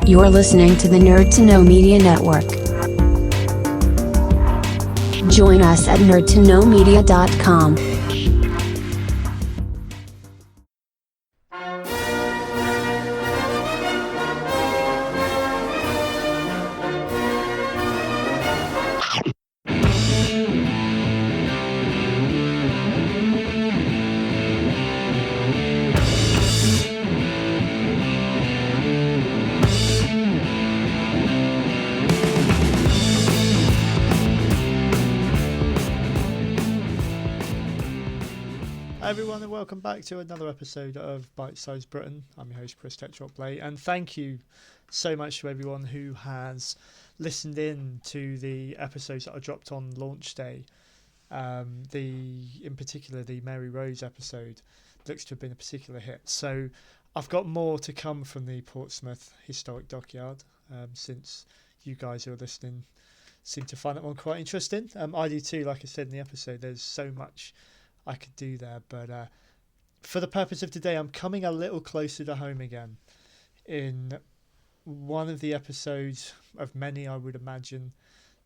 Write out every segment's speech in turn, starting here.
You're listening to the Nerd to Know Media Network. Join us at nerdtoknowmedia.com. Hi everyone, and welcome back to another episode of Bite Size Britain. I'm your host Chris Tetroplay, and thank you so much to everyone who has listened in to the episodes that I dropped on launch day. In particular, the Mary Rose episode looks to have been a particular hit. So I've got more to come from the Portsmouth Historic Dockyard, since you guys who are listening seem to find that one quite interesting. I do too, like I said in the episode. There's so much I could do there, but for the purpose of today, I'm coming a little closer to home again in one of the episodes of many, I would imagine,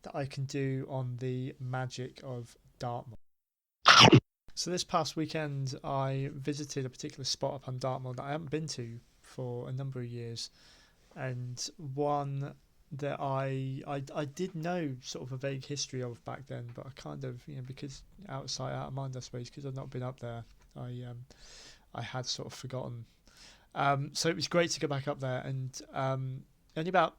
that I can do on the magic of Dartmoor. So this past weekend, I visited a particular spot up on Dartmoor that I haven't been to for a number of years, and one that I did know sort of a vague history of back then, but I kind of, because out of sight, out of mind, I suppose, because I've not been up there, I had sort of forgotten. So it was great to go back up there, and only about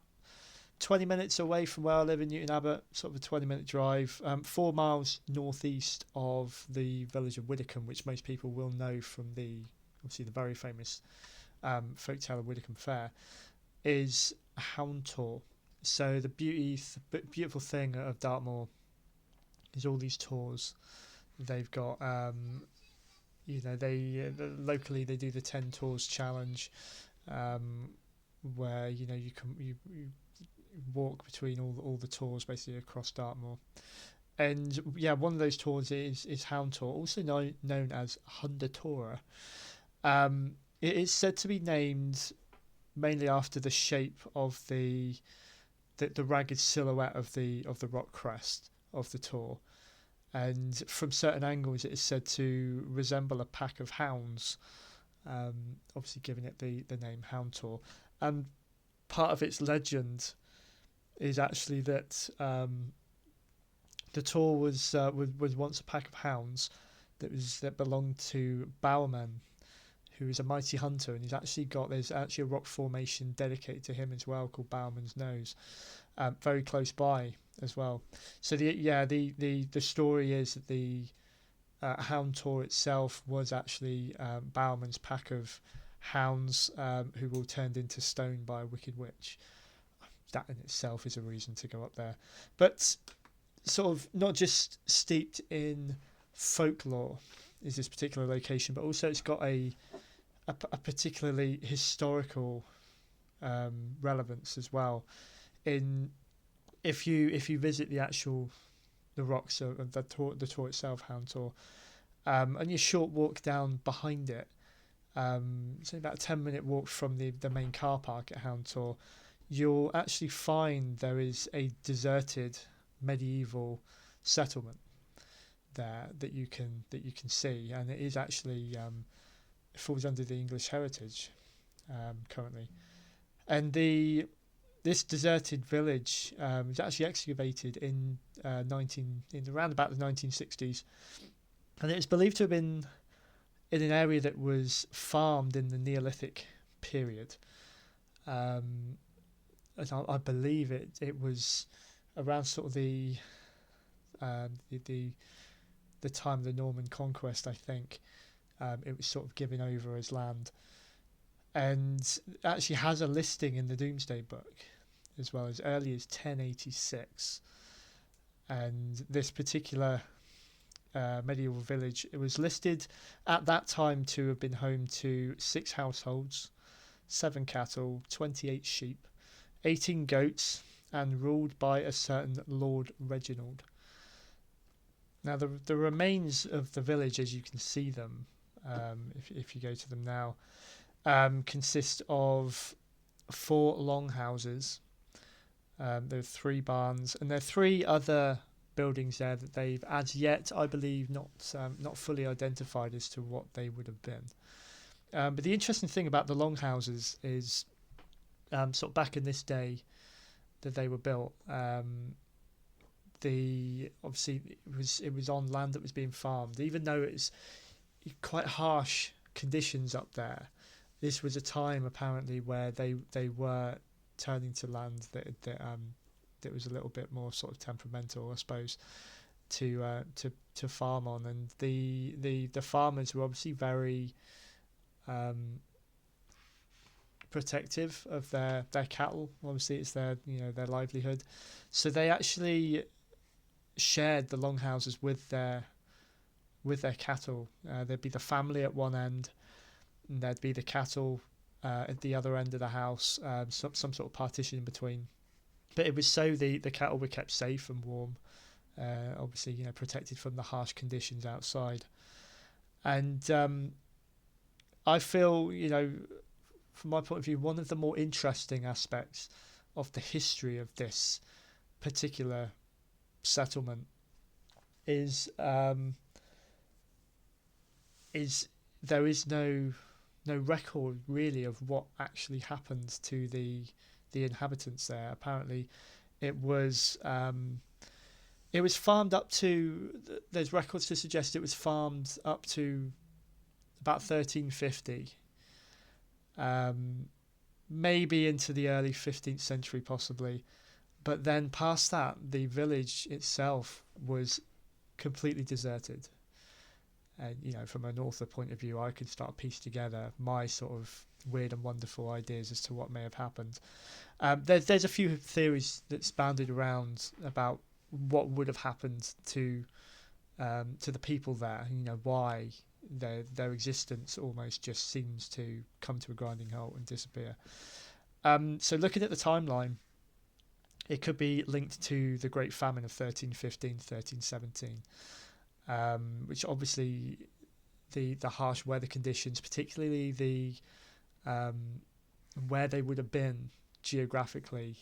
20 minutes away from where I live in Newton Abbot, sort of a 20-minute drive, 4 miles northeast of the village of Widdicombe, which most people will know from obviously the very famous folktale of Widdicombe Fair, is Hound Tor. So the beautiful thing of Dartmoor is all these tours. They've got, locally they do the 10 tours challenge, where you walk between all the tours basically across Dartmoor. And yeah, one of those tours is Hound Tor, also known as Hound Tor. It is said to be named mainly after the shape of the ragged silhouette of the rock crest of the Tor, and from certain angles it is said to resemble a pack of hounds, obviously giving it the name Hound Tor. And part of its legend is actually that the Tor was once a pack of hounds that belonged to Bowman, who is a mighty hunter, and there's actually a rock formation dedicated to him as well called Bowman's Nose, very close by as well. So the story is that the Hound Tor itself was actually Bowman's pack of hounds, who were turned into stone by a wicked witch. That in itself is a reason to go up there, but sort of not just steeped in folklore is this particular location, but also it's got a particularly historical relevance as well. If you visit the rocks of the Tor itself, Hound Tor, and your short walk down behind it, it's about a 10-minute walk from the main car park at Hound Tor, you'll actually find there is a deserted medieval settlement there that you can see, and it is actually it falls under the English heritage currently. And this deserted village was actually excavated in around about the 1960s, and it is believed to have been in an area that was farmed in the Neolithic period. I believe it was around sort of the time of the Norman conquest, I think. It was sort of given over as land, and actually has a listing in the Domesday Book as well as early as 1086. And this particular medieval village, it was listed at that time to have been home to 6 households, 7 cattle, 28 sheep, 18 goats, and ruled by a certain Lord Reginald. Now the remains of the village, as you can see them, if you go to them now, consist of 4 longhouses. There are 3 barns, and there are 3 other buildings there that they've as yet, I believe, not fully identified as to what they would have been. But the interesting thing about the longhouses is, sort of back in this day that they were built, obviously it was on land that was being farmed, even though it's quite harsh conditions up there. This was a time apparently where they were turning to land that was a little bit more sort of temperamental, I suppose, to farm on, and the farmers were obviously very protective of their cattle. Obviously, it's their livelihood, so they actually shared the longhouses with their cattle. There'd be the family at one end, and there'd be the cattle at the other end of the house, some sort of partition in between. But it was so the cattle were kept safe and warm, obviously protected from the harsh conditions outside. And I feel, from my point of view, one of the more interesting aspects of the history of this particular settlement is there is no record really of what actually happened to the inhabitants there. Apparently, it was farmed up to. There's records to suggest it was farmed up to about 1350, maybe into the early 15th century, possibly. But then past that, the village itself was completely deserted. And from an author point of view, I could start to piece together my sort of weird and wonderful ideas as to what may have happened. There's a few theories that's bounded around about what would have happened to the people there. Why their existence almost just seems to come to a grinding halt and disappear. So looking at the timeline, it could be linked to the Great Famine of 1315, 1317. Which obviously the harsh weather conditions, particularly the where they would have been geographically,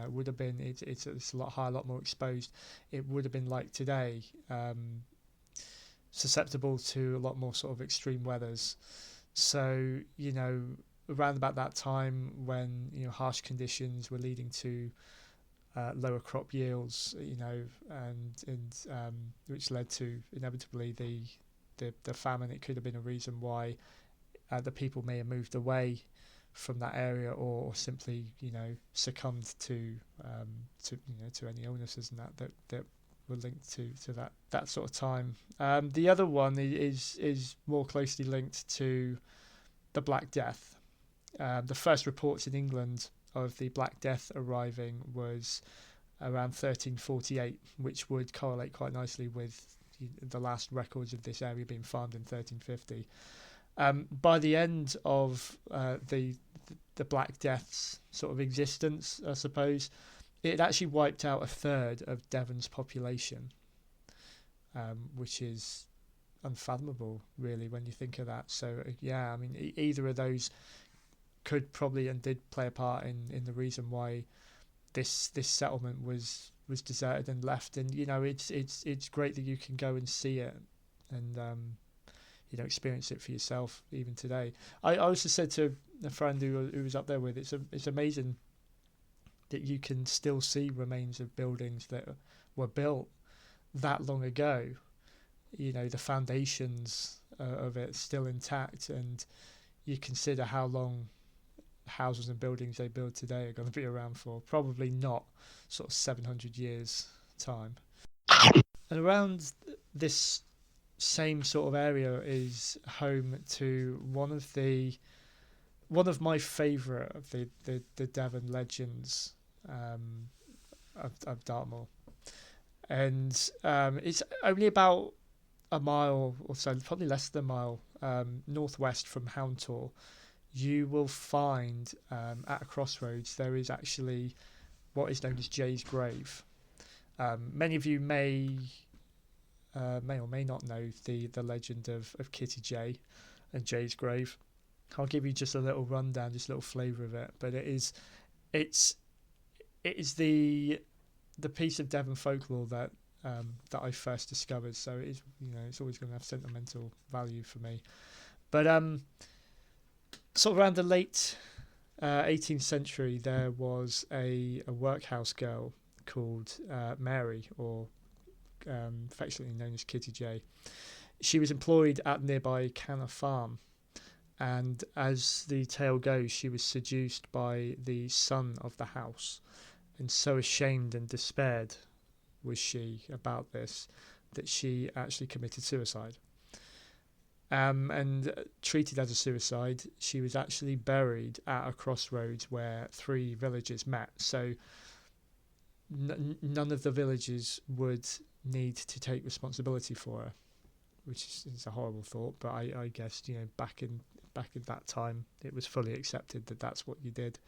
would have been it's a lot higher, a lot more exposed. It would have been like today, susceptible to a lot more sort of extreme weathers. So around about that time when harsh conditions were leading to lower crop yields, and which led to inevitably the famine. It could have been a reason why the people may have moved away from that area, or simply succumbed to any illnesses and that were linked to that sort of time. The other one is more closely linked to the Black Death. The first reports in England of the Black Death arriving was around 1348, which would correlate quite nicely with the last records of this area being farmed in 1350. By the end of the Black Death's sort of existence, I suppose, it actually wiped out a third of Devon's population, which is unfathomable, really, when you think of that. So, yeah, I mean, either of those could probably and did play a part in the reason why this settlement was deserted and left. And it's great that you can go and see it and experience it for yourself even today. I also said to a friend who was up there with it's amazing that you can still see remains of buildings that were built that long ago. The foundations of it still intact, and you consider how long houses and buildings they build today are going to be around for. Probably not sort of 700 years time. And around this same sort of area is home to one of my favourite of the Devon legends of Dartmoor, and it's only about a mile or so, probably less than a mile northwest from Hound Tor. You will find at a crossroads there is actually what is known as Jay's grave. Many of you may or may not know the legend of Kitty Jay and Jay's grave. I'll give you just a little rundown, just a little flavour of it. But it's the piece of Devon folklore that I first discovered. So it is, it's always going to have sentimental value for me. But sort of around the late 18th century, there was a workhouse girl called Mary, or affectionately known as Kitty J. She was employed at nearby Canna Farm, and as the tale goes, she was seduced by the son of the house, and so ashamed and despaired was she about this that she actually committed suicide. And treated as a suicide, she was actually buried at a crossroads where 3 villages met. So none of the villages would need to take responsibility for her, which is a horrible thought. But I guess back in that time, it was fully accepted that that's what you did.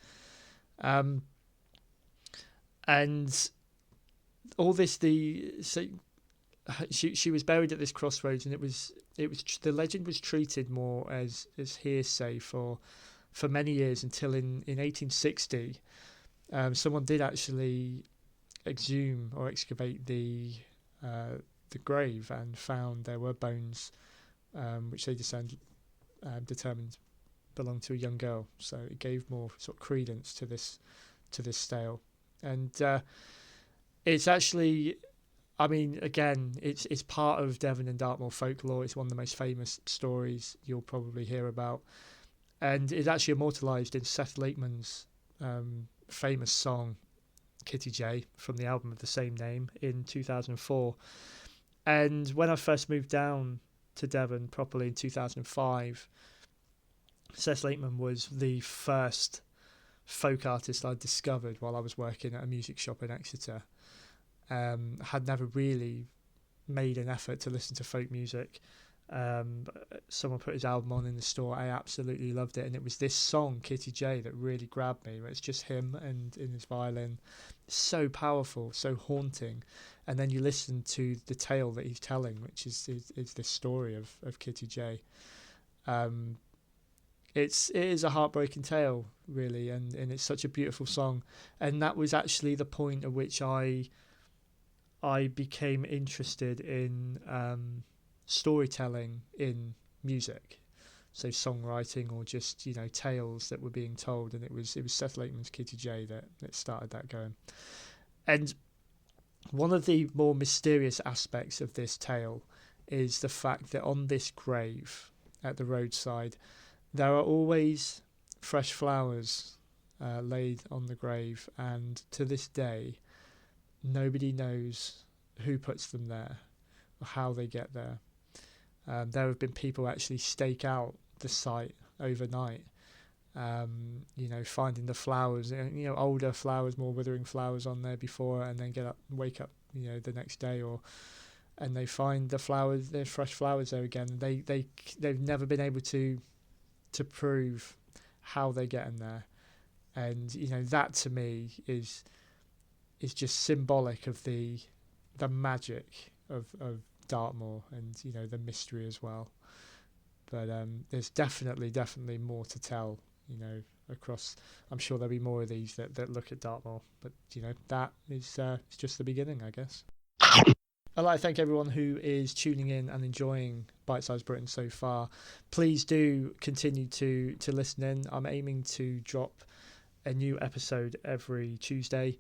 And all this, she was buried at this crossroads, and it was the legend was treated more as hearsay for many years, until in 1860 someone did actually exhume or excavate the grave and found there were bones which they determined belonged to a young girl. So it gave more sort of credence to this tale. And it's actually, I mean, again, it's part of Devon and Dartmoor folklore. It's one of the most famous stories you'll probably hear about, and it's actually immortalised in Seth Lakeman's famous song Kitty J from the album of the same name in 2004. And when I first moved down to Devon properly in 2005, Seth Lakeman was the first folk artist I discovered while I was working at a music shop in Exeter. Had never really made an effort to listen to folk music. Someone put his album on in the store. I absolutely loved it, and it was this song Kitty J that really grabbed me. It's just him and in his violin. It's so powerful, so haunting. And then you listen to the tale that he's telling, which is this story of Kitty J. It is a heartbreaking tale, really, and it's such a beautiful song. And that was actually the point at which I became interested in storytelling in music, so songwriting or just tales that were being told. And it was Seth Lakeman's Kitty J that started that going. And one of the more mysterious aspects of this tale is the fact that on this grave at the roadside, there are always fresh flowers laid on the grave, and to this day, nobody knows who puts them there or how they get there. There have been people actually stake out the site overnight, finding the flowers, older flowers, more withering flowers on there before, and then wake up, the next day, and they find the flowers, there's fresh flowers there again. They've never been able to prove how they get in there, and that to me is just symbolic of the magic of Dartmoor, and the mystery as well. But there's definitely more to tell, across. I'm sure there'll be more of these that look at Dartmoor, but that is it's just the beginning, I guess. I'd like to thank everyone who is tuning in and enjoying Bite Size Britain so far. Please do continue to listen in. I'm aiming to drop a new episode every Tuesday,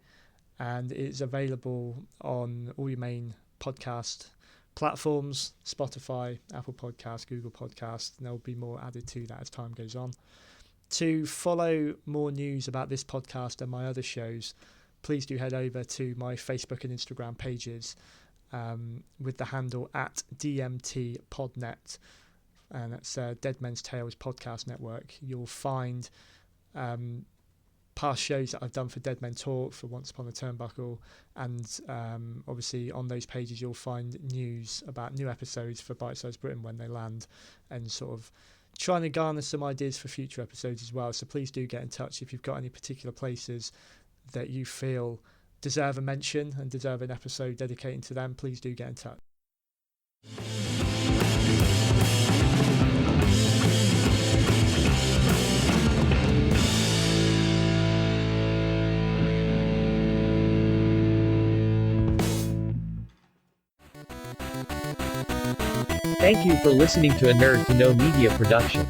and it's available on all your main podcast platforms: Spotify, Apple Podcasts, Google Podcasts, and there'll be more added to that as time goes on. To follow more news about this podcast and my other shows, please do head over to my Facebook and Instagram pages with the handle @DMTPodnet, and that's Dead Men's Tales Podcast Network. You'll find past shows that I've done for Dead Men Talk, for Once Upon a Turnbuckle, and obviously on those pages you'll find news about new episodes for Bite Size Britain when they land, and sort of trying to garner some ideas for future episodes as well. So please do get in touch if you've got any particular places that you feel deserve a mention and deserve an episode dedicating to them. Please do get in touch. Thank you for listening to a Nerd to Know Media production.